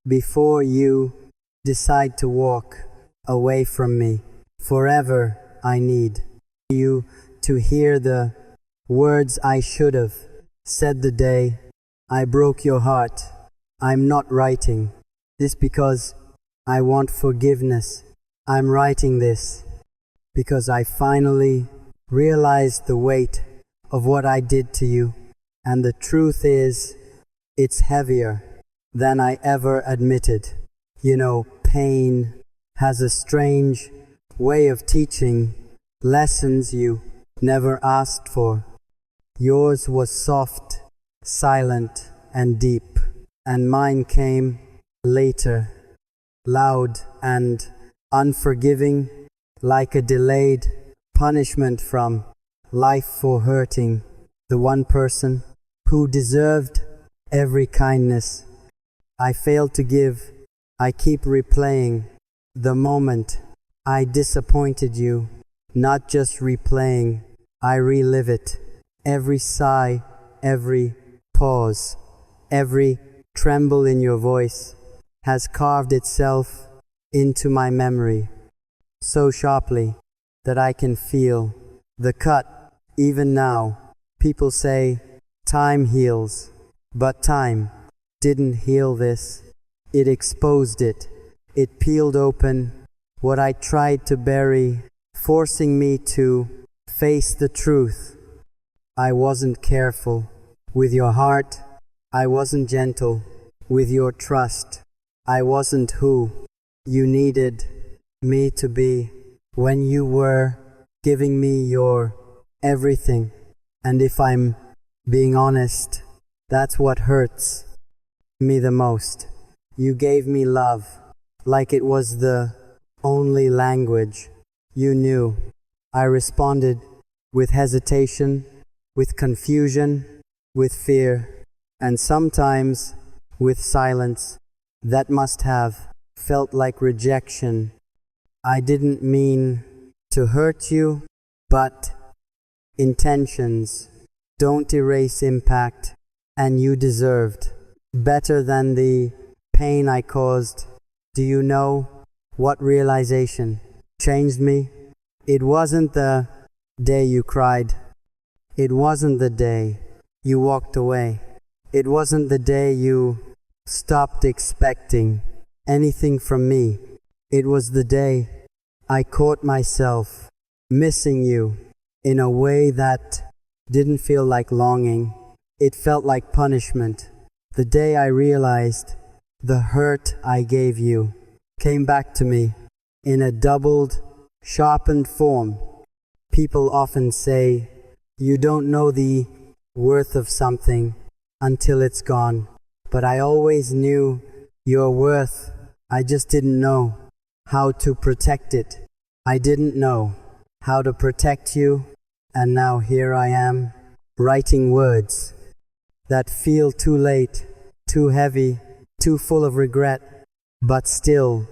before you decide to walk away from me. Forever I need you to hear the words I should have said the day I broke your heart. I'm not writing this because I want forgiveness. I'm writing this because I finally realized the weight of what I did to you. And the truth is, it's heavier than I ever admitted. You know, pain has a strange way of teaching lessons you never asked for. Yours was soft, silent, and deep, and mine came later, loud and unforgiving, like a delayed punishment from life for hurting the one person who deserved every kindness I failed to give. I keep replaying the moment I disappointed you, not just replaying, I relive it. Every sigh, every pause, every tremble in your voice has carved itself into my memory so sharply that I can feel the cut even now. People say time heals, but time didn't heal this. It exposed it. It peeled open what I tried to bury, forcing me to face the truth. I wasn't careful with your heart. I wasn't gentle with your trust. I wasn't who you needed me to be when you were giving me your everything. And if I'm being honest, that's what hurts me the most. You gave me love like it was the only language you knew. I responded with hesitation, with confusion, with fear, and sometimes with silence that must have felt like rejection. I didn't mean to hurt you, but intentions don't erase impact, and you deserved better than the pain I caused. Do you know what realization changed me? It wasn't the day you cried. It wasn't the day you walked away. It wasn't the day you stopped expecting anything from me. It was the day I caught myself missing you in a way that didn't feel like longing. It felt like punishment. The day I realized the hurt I gave you came back to me in a doubled, sharpened form. People often say, you don't know the worth of something until it's gone. But I always knew your worth. I just didn't know how to protect it. I didn't know how to protect you. And now here I am, writing words that feel too late, too heavy, too full of regret. But still,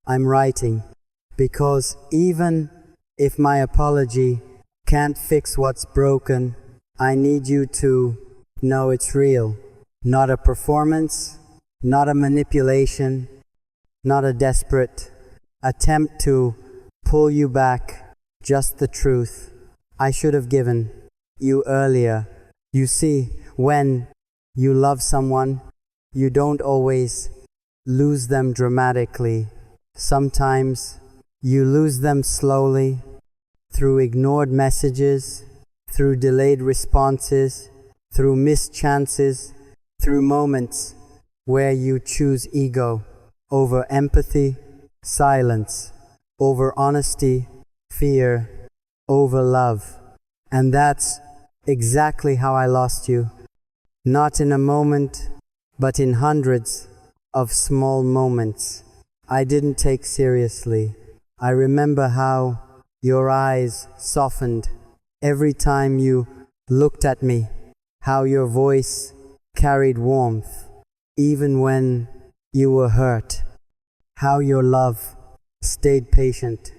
I'm writing, because even if my apology can't fix what's broken, I need you to know it's real. Not a performance, not a manipulation, not a desperate attempt to pull you back, just the truth I should have given you earlier. You see, when you love someone, you don't always lose them dramatically. Sometimes you lose them slowly, through ignored messages, through delayed responses, through missed chances, through moments where you choose ego over empathy, silence over honesty, fear over love. And that's exactly how I lost you. Not in a moment, but in hundreds of small moments I didn't take seriously. I remember how your eyes softened every time you looked at me, how your voice carried warmth even when you were hurt, how your love stayed patient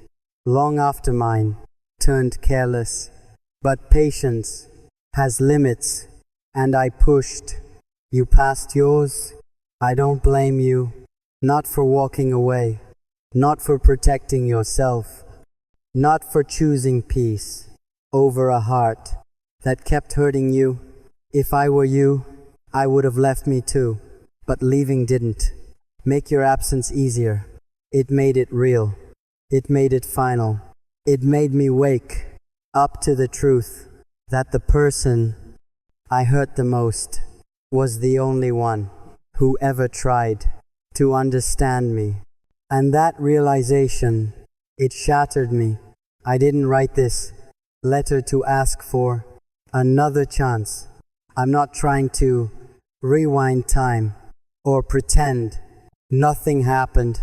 long after mine turned careless. But patience has limits, and I pushed you past yours. I don't blame you. not for walking away, not for protecting yourself, not for choosing peace over a heart that kept hurting you. If I were you, I would have left me too, but leaving didn't make your absence easier. It made it real. It made it final. It made me wake up to the truth that the person I hurt the most was the only one who ever tried to understand me. And that realization, it shattered me. I didn't write this letter to ask for another chance. I'm not trying to rewind time or pretend nothing happened.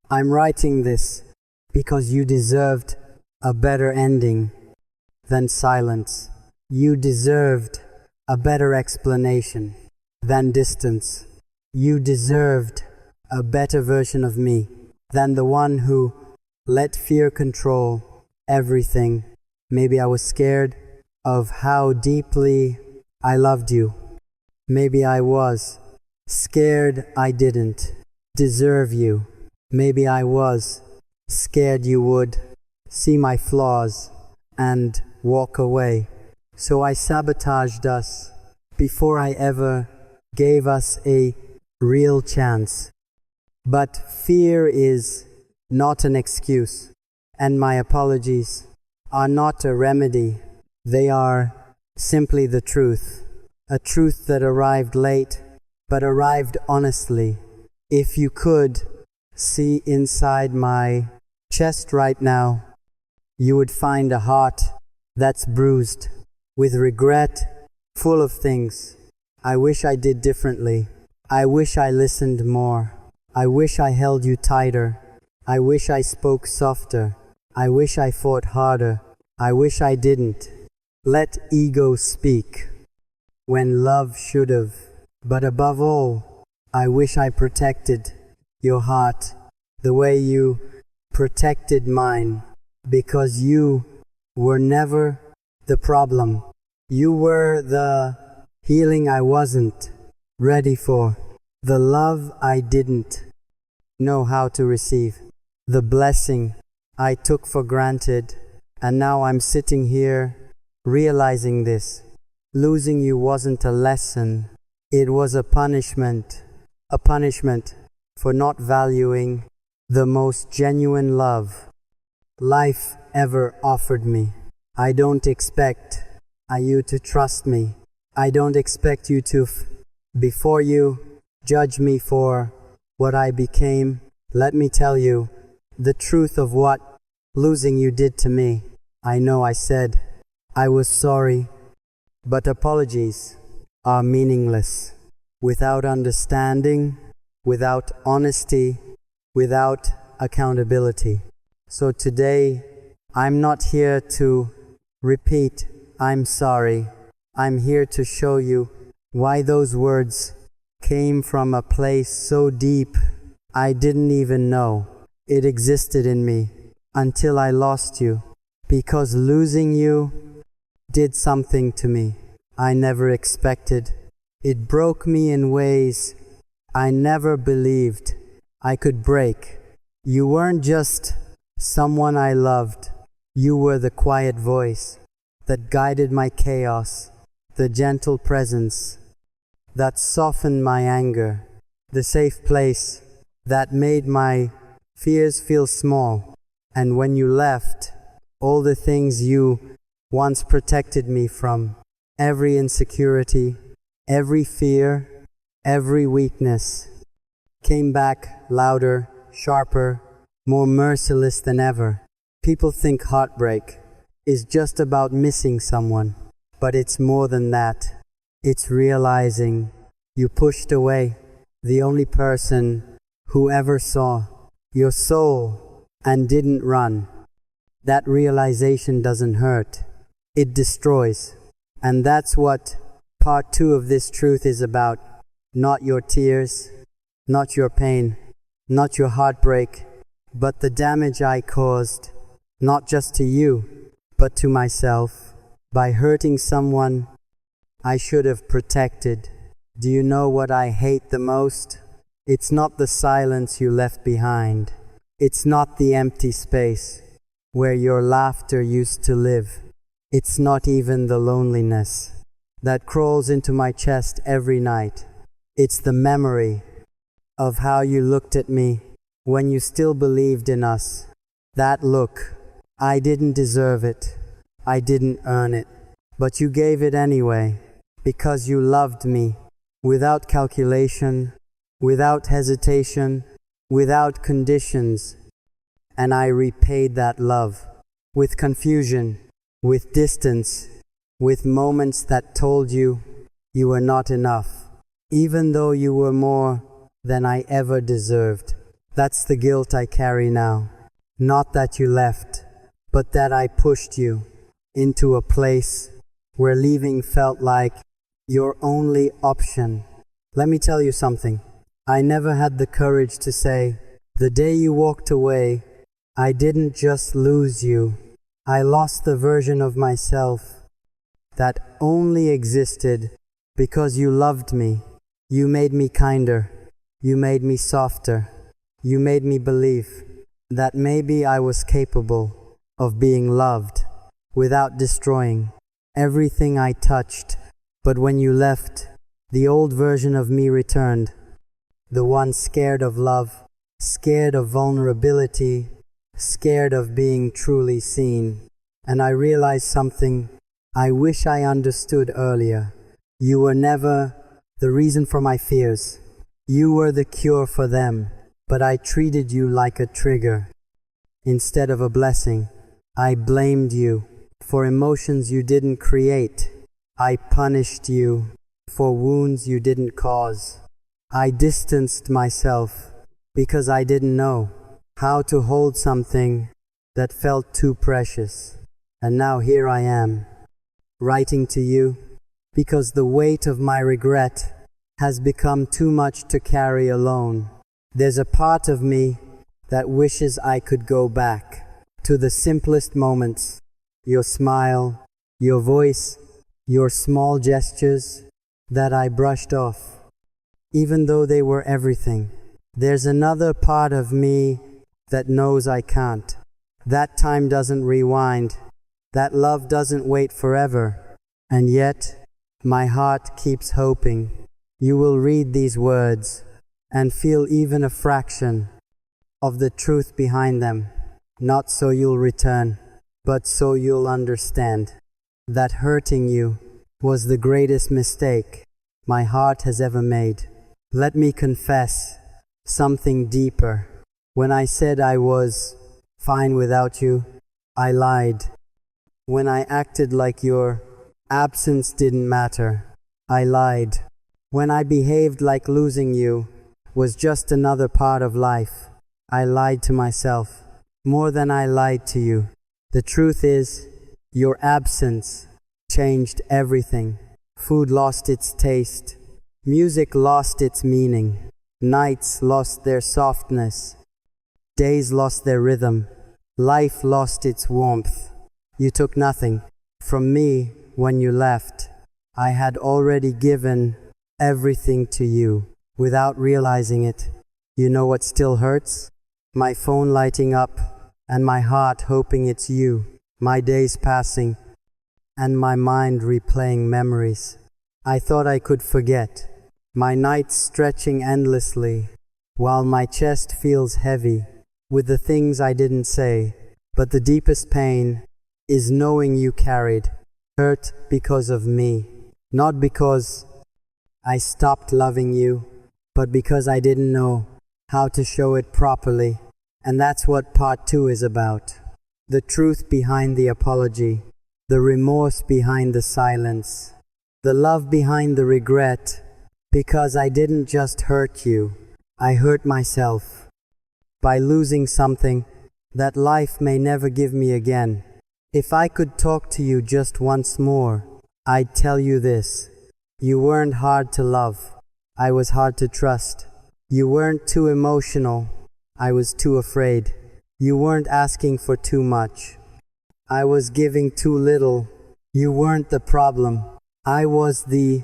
I'm writing this because you deserved a better ending than silence. You deserved a better explanation than distance. You deserved a better version of me than the one who let fear control everything. Maybe I was scared of how deeply I loved you. Maybe I was scared I didn't deserve you. Maybe I was scared you would see my flaws and walk away. So I sabotaged us before I ever gave us a real chance. But fear is not an excuse, and my apologies are not a remedy. They are simply the truth, a truth that arrived late, but arrived honestly. If you could see inside my chest right now, you would find a heart that's bruised with regret, full of things I wish I did differently. I wish I listened more. I wish I held you tighter. I wish I spoke softer. I wish I fought harder. I wish I didn't let ego speak when love should have. But above all, I wish I protected your heart the way you protected mine, because you were never the problem. You were the healing I wasn't ready for, the love I didn't know how to receive, the blessing I took for granted. And now I'm sitting here realizing this. Losing you wasn't a lesson, it was a punishment for not valuing the most genuine love life ever offered me. I don't expect you to trust me. I don't expect you to, before you judge me for what I became. Let me tell you the truth of what losing you did to me. I know I said I was sorry, but apologies are meaningless without understanding, without honesty, without accountability. So today, I'm not here to repeat, I'm sorry. I'm here to show you why those words came from a place so deep I didn't even know it existed in me until I lost you. Because losing you did something to me I never expected. It broke me in ways I never believed I could break. You weren't just someone I loved. You were the quiet voice that guided my chaos, the gentle presence that softened my anger, the safe place that made my fears feel small. And when you left, all the things you once protected me from, every insecurity, every fear, every weakness, came back louder, sharper, more merciless than ever. People think heartbreak is just about missing someone, but it's more than that. It's realizing you pushed away the only person who ever saw your soul and didn't run. That realization doesn't hurt, it destroys. And that's what part 2 of this truth is about. Not your tears, not your pain, not your heartbreak, but the damage I caused, not just to you, but to myself, by hurting someone I should have protected. Do you know what I hate the most? It's not the silence you left behind. It's not the empty space where your laughter used to live. It's not even the loneliness that crawls into my chest every night. It's the memory of how you looked at me when you still believed in us. That look, I didn't deserve it. I didn't earn it. But you gave it anyway, because you loved me without calculation, without hesitation, without conditions. And I repaid that love with confusion, with distance, with moments that told you you were not enough, even though you were more than I ever deserved. That's the guilt I carry now. Not that you left, but that I pushed you into a place where leaving felt like your only option. Let me tell you something. I never had the courage to say, the day you walked away, I didn't just lose you. I lost the version of myself that only existed because you loved me. You made me kinder. You made me softer. You made me believe that maybe I was capable of being loved without destroying everything I touched. But when you left, the old version of me returned. The one scared of love, scared of vulnerability, scared of being truly seen. And I realized something I wish I understood earlier. You were never the reason for my fears. You were the cure for them, but I treated you like a trigger. Instead of a blessing, I blamed you for emotions you didn't create. I punished you for wounds you didn't cause. I distanced myself because I didn't know how to hold something that felt too precious. And now here I am, writing to you because the weight of my regret has become too much to carry alone. There's a part of me that wishes I could go back to the simplest moments. Your smile, your voice, your small gestures that I brushed off, even though they were everything. There's another part of me that knows I can't. That time doesn't rewind. That love doesn't wait forever. And yet, my heart keeps hoping you will read these words and feel even a fraction of the truth behind them. Not so you'll return, but so you'll understand that hurting you was the greatest mistake my heart has ever made. Let me confess something deeper. When I said I was fine without you, I lied. When I acted like your absence didn't matter, I lied. When I behaved like losing you was just another part of life, I lied to myself more than I lied to you. The truth is, your absence changed everything. Food lost its taste. Music lost its meaning. Nights lost their softness. Days lost their rhythm. Life lost its warmth. You took nothing from me when you left. I had already given everything to you without realizing it. You know what still hurts? My phone lighting up and my heart hoping it's you. My days passing and my mind replaying memories I thought I could forget. My nights stretching endlessly while my chest feels heavy with the things I didn't say. But the deepest pain is knowing you carried hurt because of me. Not because I stopped loving you, but because I didn't know how to show it properly. And that's what part 2 is about. The truth behind the apology, the remorse behind the silence, the love behind the regret, because I didn't just hurt you, I hurt myself by losing something that life may never give me again. If I could talk to you just once more, I'd tell you this. You weren't hard to love. I was hard to trust. You weren't too emotional. I was too afraid. You weren't asking for too much. I was giving too little. You weren't the problem. I was the